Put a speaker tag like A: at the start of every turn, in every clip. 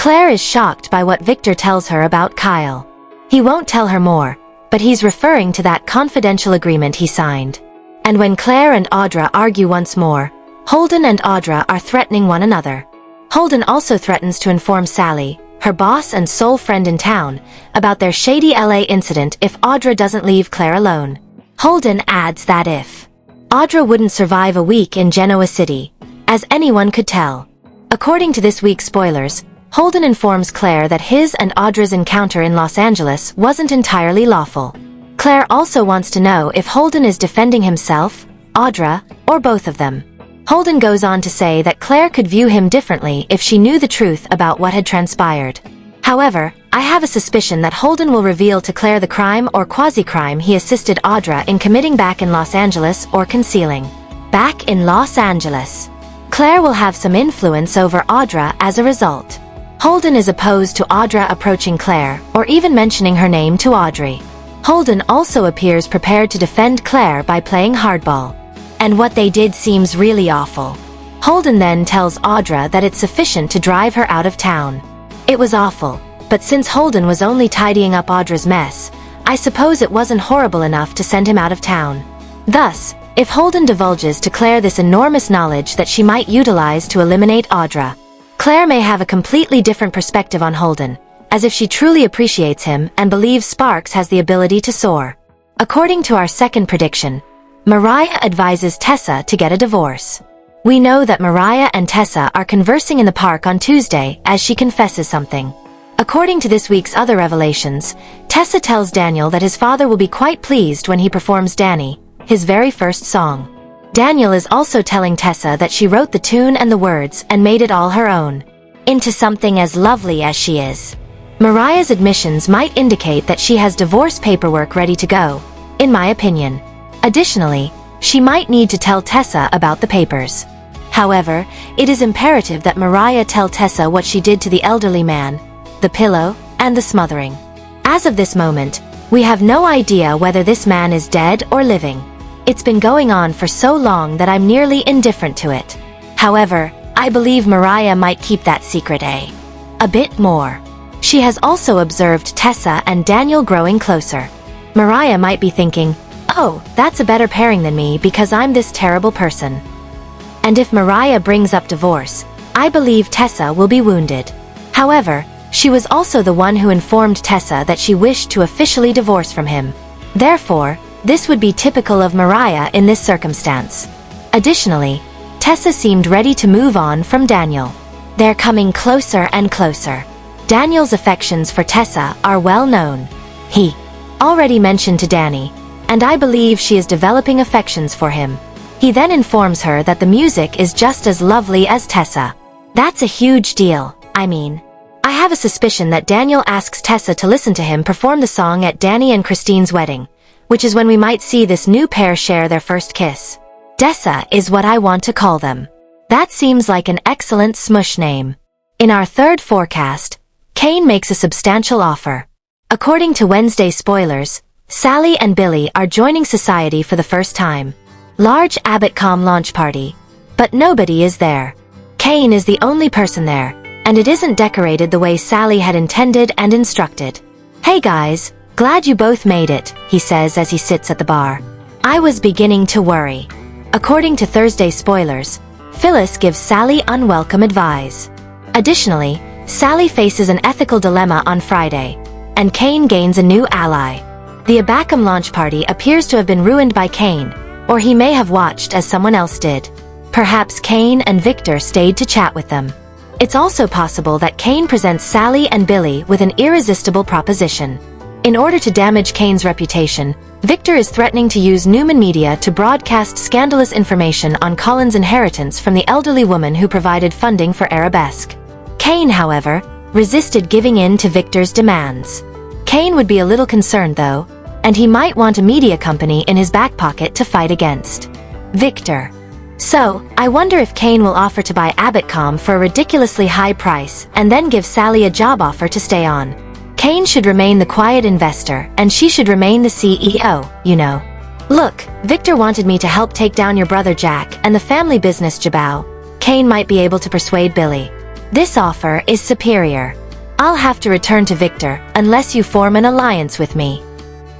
A: Claire is shocked by what Victor tells her about Kyle. He won't tell her more, but he's referring to that confidential agreement he signed. And when Claire and Audra argue once more, Holden and Audra are threatening one another. Holden also threatens to inform Sally, her boss and sole friend in town, about their shady LA incident if Audra doesn't leave Claire alone. Holden adds that if Audra wouldn't survive a week in Genoa City, as anyone could tell. According to this week's spoilers, Holden informs Claire that his and Audra's encounter in Los Angeles wasn't entirely lawful. Claire also wants to know if Holden is defending himself, Audra, or both of them. Holden goes on to say that Claire could view him differently if she knew the truth about what had transpired. However, I have a suspicion that Holden will reveal to Claire the crime or quasi-crime he assisted Audra in committing back in Los Angeles or concealing. Back in Los Angeles. Claire will have some influence over Audra as a result. Holden is opposed to Audra approaching Claire or even mentioning her name to Audrey. Holden also appears prepared to defend Claire by playing hardball. And what they did seems really awful. Holden then tells Audra that it's sufficient to drive her out of town. It was awful, but since Holden was only tidying up Audra's mess, I suppose it wasn't horrible enough to send him out of town. Thus, if Holden divulges to Claire this enormous knowledge that she might utilize to eliminate Audra, Claire may have a completely different perspective on Holden, as if she truly appreciates him and believes Sparks has the ability to soar. According to our second prediction, Mariah advises Tessa to get a divorce. We know that Mariah and Tessa are conversing in the park on Tuesday as she confesses something. According to this week's other revelations, Tessa tells Daniel that his father will be quite pleased when he performs Danny, his very first song. Daniel is also telling Tessa that she wrote the tune and the words and made it all her own, into something as lovely as she is. Mariah's admissions might indicate that she has divorce paperwork ready to go, in my opinion. Additionally, she might need to tell Tessa about the papers. However, it is imperative that Mariah tell Tessa what she did to the elderly man, the pillow, and the smothering. As of this moment, we have no idea whether this man is dead or living. It's been going on for so long that I'm nearly indifferent to it. However, I believe Mariah might keep that secret a bit more. She has also observed Tessa and Daniel growing closer. Mariah might be thinking, oh, that's a better pairing than me because I'm this terrible person. And if Mariah brings up divorce, I believe Tessa will be wounded. However, she was also the one who informed Tessa that she wished to officially divorce from him. Therefore, this would be typical of Mariah in this circumstance. Additionally, Tessa seemed ready to move on from Daniel. They're coming closer and closer. Daniel's affections for Tessa are well known. He already mentioned to Danny, and I believe she is developing affections for him. He then informs her that the music is just as lovely as Tessa. That's a huge deal, I mean. I have a suspicion that Daniel asks Tessa to listen to him perform the song at Danny and Christine's wedding, which is when we might see this new pair share their first kiss. Dessa is what I want to call them. That seems like an excellent smush name. In our third forecast, Kane makes a substantial offer. According to Wednesday spoilers, Sally and Billy are joining society for the first time. Large AbbotCom launch party. But nobody is there. Kane is the only person there, and it isn't decorated the way Sally had intended and instructed. Hey guys, glad you both made it, he says as he sits at the bar. I was beginning to worry. According to Thursday spoilers, Phyllis gives Sally unwelcome advice. Additionally, Sally faces an ethical dilemma on Friday, and Kane gains a new ally. The AbbotCom launch party appears to have been ruined by Kane, or he may have watched as someone else did. Perhaps Kane and Victor stayed to chat with them. It's also possible that Kane presents Sally and Billy with an irresistible proposition. In order to damage Kane's reputation, Victor is threatening to use Newman Media to broadcast scandalous information on Colin's inheritance from the elderly woman who provided funding for Arabesque. Kane, however, resisted giving in to Victor's demands. Kane would be a little concerned though, and he might want a media company in his back pocket to fight against Victor. So, I wonder if Kane will offer to buy AbbotCom for a ridiculously high price and then give Sally a job offer to stay on. Kane should remain the quiet investor and she should remain the CEO, you know. Look, Victor wanted me to help take down your brother Jack and the family business Jabao. Kane might be able to persuade Billy. This offer is superior. I'll have to return to Victor unless you form an alliance with me.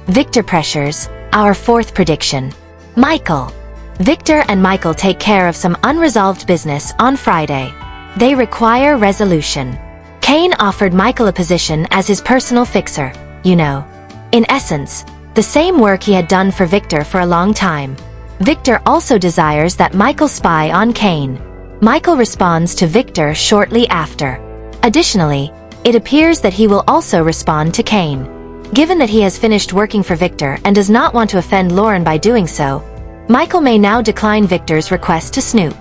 A: Victor pressures, our fourth prediction. Michael. Victor and Michael take care of some unresolved business on Friday. They require resolution. Kane offered Michael a position as his personal fixer, you know. In essence, the same work he had done for Victor for a long time. Victor also desires that Michael spy on Kane. Michael responds to Victor shortly after. Additionally, it appears that he will also respond to Kane. Given that he has finished working for Victor and does not want to offend Lauren by doing so, Michael may now decline Victor's request to snoop.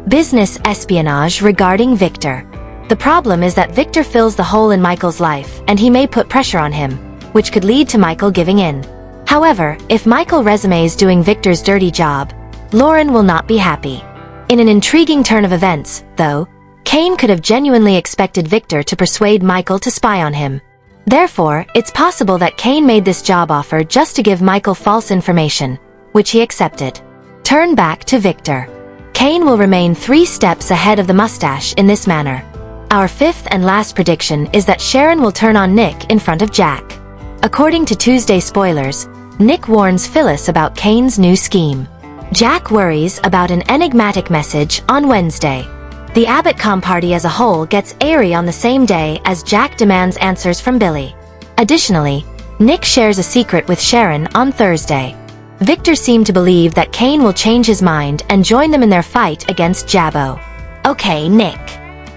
A: Business espionage regarding Victor. The problem is that Victor fills the hole in Michael's life and he may put pressure on him, which could lead to Michael giving in. However, if Michael resumes doing Victor's dirty job, Lauren will not be happy. In an intriguing turn of events, though, Kane could have genuinely expected Victor to persuade Michael to spy on him. Therefore, it's possible that Kane made this job offer just to give Michael false information, which he accepted. Turn back to Victor. Kane will remain 3 steps ahead of the mustache in this manner. Our fifth and last prediction is that Sharon will turn on Nick in front of Jack. According to Tuesday spoilers, Nick warns Phyllis about Kane's new scheme. Jack worries about an enigmatic message on Wednesday. The Abbott-com party as a whole gets airy on the same day as Jack demands answers from Billy. Additionally, Nick shares a secret with Sharon on Thursday. Victor seemed to believe that Kane will change his mind and join them in their fight against Jabbo. Okay, Nick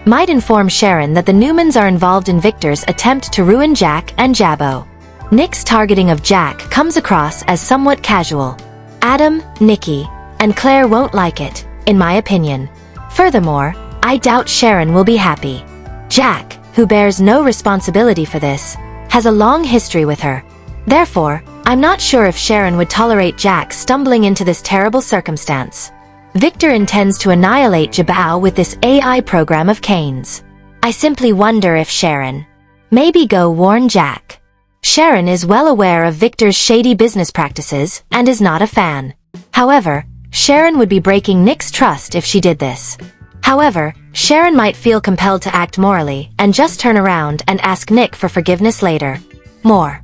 A: might inform Sharon that the Newmans are involved in Victor's attempt to ruin Jack and Jabbo. Nick's targeting of Jack comes across as somewhat casual. Adam, Nikki, and Claire won't like it, in my opinion. Furthermore, I doubt Sharon will be happy. Jack, who bears no responsibility for this, has a long history with her. Therefore, I'm not sure if Sharon would tolerate Jack stumbling into this terrible circumstance. Victor intends to annihilate Jabao with this AI program of Kane's. I simply wonder if Sharon maybe go warn Jack. Sharon is well aware of Victor's shady business practices and is not a fan. However, Sharon would be breaking Nick's trust if she did this. However, Sharon might feel compelled to act morally and just turn around and ask Nick for forgiveness later. More.